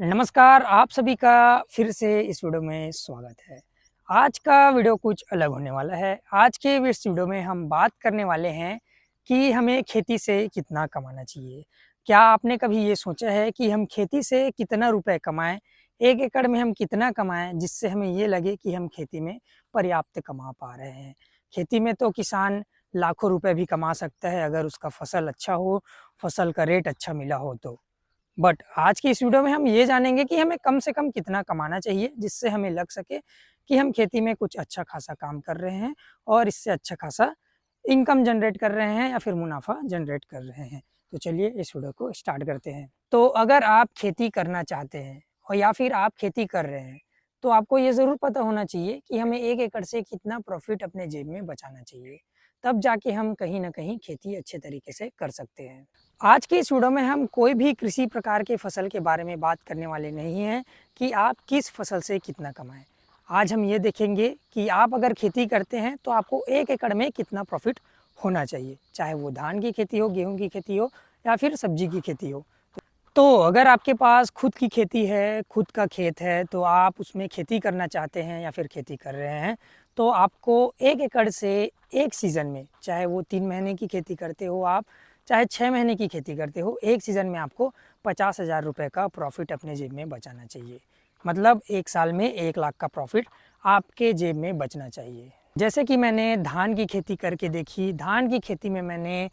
नमस्कार, आप सभी का फिर से इस वीडियो में स्वागत है। आज का वीडियो कुछ अलग होने वाला है। आज के इस वीडियो में हम बात करने वाले हैं कि हमें खेती से कितना कमाना चाहिए। क्या आपने कभी ये सोचा है कि हम खेती से कितना रुपए कमाएँ? 1 एकड़ में हम कितना कमाएँ जिससे हमें ये लगे कि हम खेती में पर्याप्त कमा पा रहे हैं। खेती में तो किसान लाखों रुपए भी कमा सकता है अगर उसका फसल अच्छा हो, फसल का रेट अच्छा मिला हो तो। बट आज की इस वीडियो में हम ये जानेंगे कि हमें कम से कम कितना कमाना चाहिए जिससे हमें लग सके कि हम खेती में कुछ अच्छा खासा काम कर रहे हैं और इससे अच्छा खासा इनकम जनरेट कर रहे हैं या फिर मुनाफा जनरेट कर रहे हैं। तो चलिए इस वीडियो को स्टार्ट करते हैं। तो अगर आप खेती करना चाहते हैं और या फिर आप खेती कर रहे हैं तो आपको ये ज़रूर पता होना चाहिए कि हमें 1 एकड़ से कितना प्रॉफिट अपने जेब में बचाना चाहिए। तब जाके हम कहीं न कहीं खेती अच्छे तरीके से कर सकते हैं। आज की इस वीडियो में हम कोई भी कृषि प्रकार के फसल के बारे में बात करने वाले नहीं हैं कि आप किस फसल से कितना कमाएं। आज हम ये देखेंगे कि आप अगर खेती करते हैं तो आपको 1 एकड़ में कितना प्रॉफिट होना चाहिए, चाहे वो धान की खेती हो, गेहूं की खेती हो या फिर सब्जी की खेती हो। तो अगर आपके पास खुद की खेती है, खुद का खेत है, तो आप उसमें खेती करना चाहते हैं या फिर खेती कर रहे हैं, तो आपको 1 एकड़ से एक सीज़न में, चाहे वो 3 महीने की खेती करते हो आप, चाहे 6 महीने की खेती करते हो, एक सीज़न में आपको 50,000 रुपये का प्रॉफ़िट अपने जेब में बचाना चाहिए। मतलब 1 साल में 1 लाख का प्रॉफ़िट आपके जेब में बचना चाहिए। जैसे कि मैंने धान की खेती करके देखी, धान की खेती में मैंने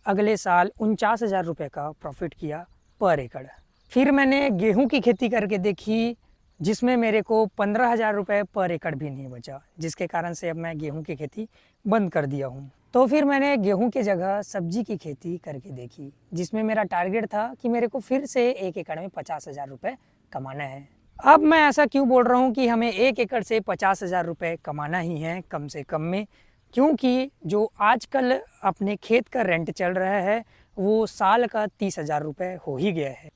अगले साल 49,000 रुपये का प्रॉफ़िट किया पर एकड़। फिर मैंने गेहूं की खेती करके देखी जिसमें मेरे को 15,000 रुपये पर एकड़ भी नहीं बचा, जिसके कारण से अब मैं गेहूं की खेती बंद कर दिया हूं। तो फिर मैंने गेहूं की जगह सब्जी की खेती करके देखी जिसमें मेरा टारगेट था कि मेरे को फिर से 1 एकड़ में 50,000 रुपये कमाना है। अब मैं ऐसा क्यों बोल रहा हूँ कि हमें 1 एकड़ से 50,000 रुपये कमाना ही है कम से कम में, क्योंकि जो आजकल अपने खेत का रेंट चल रहा है वो साल का 30,000 रुपये हो ही गया है।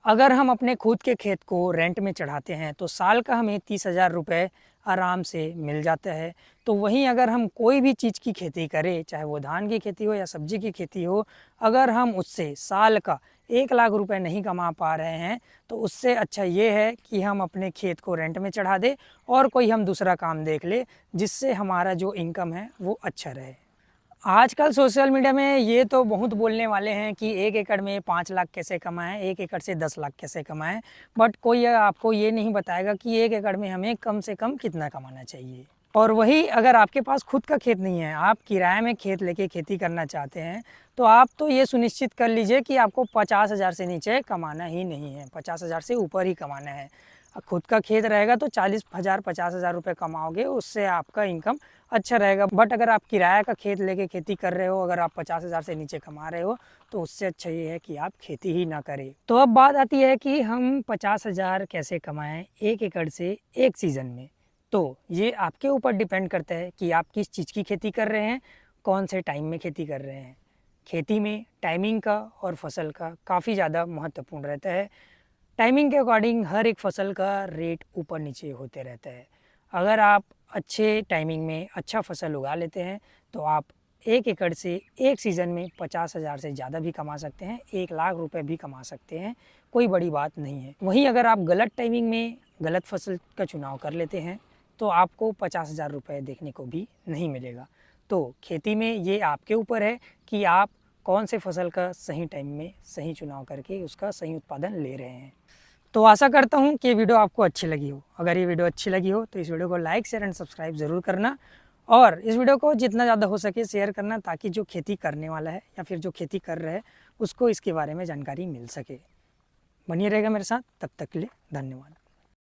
अगर हम अपने खुद के खेत को रेंट में चढ़ाते हैं तो साल का हमें 30,000 रुपये आराम से मिल जाता है। तो वहीं अगर हम कोई भी चीज़ की खेती करें, चाहे वो धान की खेती हो या सब्जी की खेती हो, अगर हम उससे साल का 1 लाख रुपए नहीं कमा पा रहे हैं तो उससे अच्छा ये है कि हम अपने खेत को रेंट में चढ़ा दें और कोई हम दूसरा काम देख ले जिससे हमारा जो इनकम है वो अच्छा रहे। आजकल सोशल मीडिया में ये तो बहुत बोलने वाले हैं कि 1 एकड़ में 5 लाख कैसे कमाएँ, 1 एकड़ से 10 लाख कैसे कमाएँ, बट कोई आपको ये नहीं बताएगा कि 1 एकड़ में हमें कम से कम कितना कमाना चाहिए। और वही अगर आपके पास खुद का खेत नहीं है, आप किराए में खेत लेके खेती करना चाहते हैं, तो आप तो ये सुनिश्चित कर लीजिए कि आपको 50,000 से नीचे कमाना ही नहीं है, 50,000 से ऊपर ही कमाना है। खुद का खेत रहेगा तो 40,000 50,000 रुपये कमाओगे, उससे आपका इनकम अच्छा रहेगा। बट अगर आप किराया का खेत लेके खेती कर रहे हो, अगर आप 50,000 से नीचे कमा रहे हो तो उससे अच्छा ये है कि आप खेती ही ना करें। तो अब बात आती है कि हम 50,000 कैसे कमाएं 1 एकड़ से एक सीज़न में। तो ये आपके ऊपर डिपेंड करता है कि आप किस चीज़ की खेती कर रहे हैं, कौन से टाइम में खेती कर रहे हैं। खेती में टाइमिंग का और फसल का काफ़ी ज़्यादा महत्वपूर्ण रहता है। टाइमिंग के अकॉर्डिंग हर एक फसल का रेट ऊपर नीचे होते रहता है। अगर आप अच्छे टाइमिंग में अच्छा फसल उगा लेते हैं तो आप 1 एकड़ से एक सीज़न में 50,000 से ज़्यादा भी कमा सकते हैं, 1 लाख रुपए भी कमा सकते हैं, कोई बड़ी बात नहीं है। वहीं अगर आप गलत टाइमिंग में गलत फसल का चुनाव कर लेते हैं तो आपको 50,000 रुपये देखने को भी नहीं मिलेगा। तो खेती में ये आपके ऊपर है कि आप कौन से फसल का सही टाइम में सही चुनाव करके उसका सही उत्पादन ले रहे हैं। तो आशा करता हूँ कि ये वीडियो आपको अच्छी लगी हो। अगर ये वीडियो अच्छी लगी हो तो इस वीडियो को लाइक शेयर एंड सब्सक्राइब ज़रूर करना और इस वीडियो को जितना ज़्यादा हो सके शेयर करना, ताकि जो खेती करने वाला है या फिर जो खेती कर रहा है उसको इसके बारे में जानकारी मिल सके। बनिए रहेगा मेरे साथ, तब तक के लिए धन्यवाद।